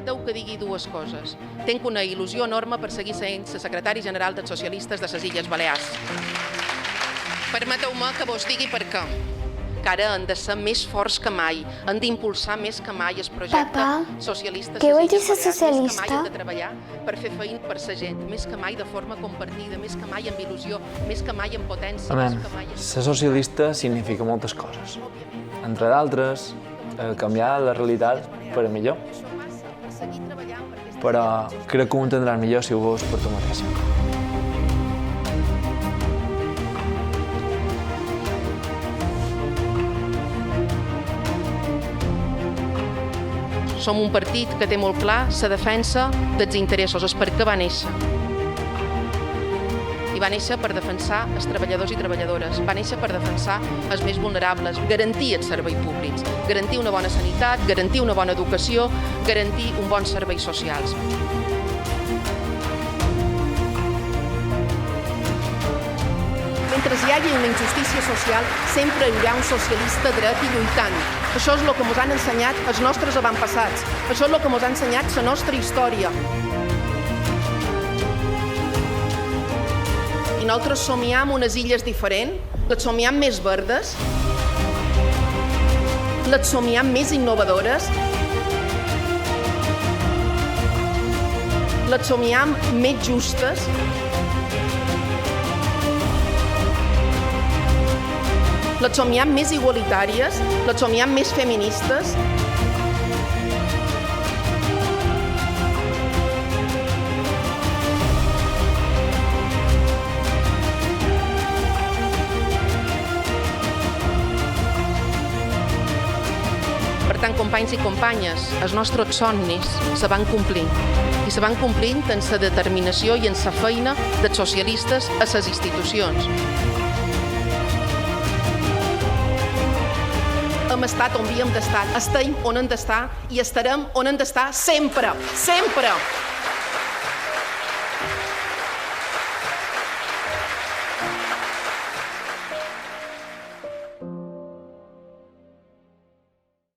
Permeteu que digui dues coses. Tenc una il·lusió enorme per seguir sent la secretari general dels socialistes de les Illes Balears. Permeteu-me que vos digui per què. Que ara han de ser més forts que mai, han d'impulsar més que mai el projecte socialista. Què vol dir ser socialista? Més que mai han de treballar per fer feina per la gent, més que mai de forma compartida, més que mai amb il·lusió, més que mai amb potència. Ser socialista significa moltes coses. Entre d'altres, canviar la realitat per a millor. Però crec que ho entendràs millor si ho veus per tu mateixa. Som un partit que té molt clar la defensa dels interessos, és per què va néixer. I va néixer per defensar els treballadors i treballadores, va néixer per defensar els més vulnerables, garantir els serveis públics, garantir una bona sanitat, garantir una bona educació, garantir un bon serveis socials. Mentre hi hagi una injustícia social, sempre hi haurà un socialista dret i lluitant. Això és el que ens han ensenyat els nostres avantpassats. Això és el que ens ha ensenyat la nostra història. I nosaltres somiam unes illes diferents, les somiam més verdes, les somiam més innovadores, les somiam més justes, les somiam més igualitàries, les somiam més feministes. Per tant, companys i companyes, els nostres somnis se van complint. I se van complint en la determinació i en la feina dels socialistes a les institucions. Hem estat on havíem d'estar, estem on hem d'estar i estarem on hem d'estar sempre, sempre!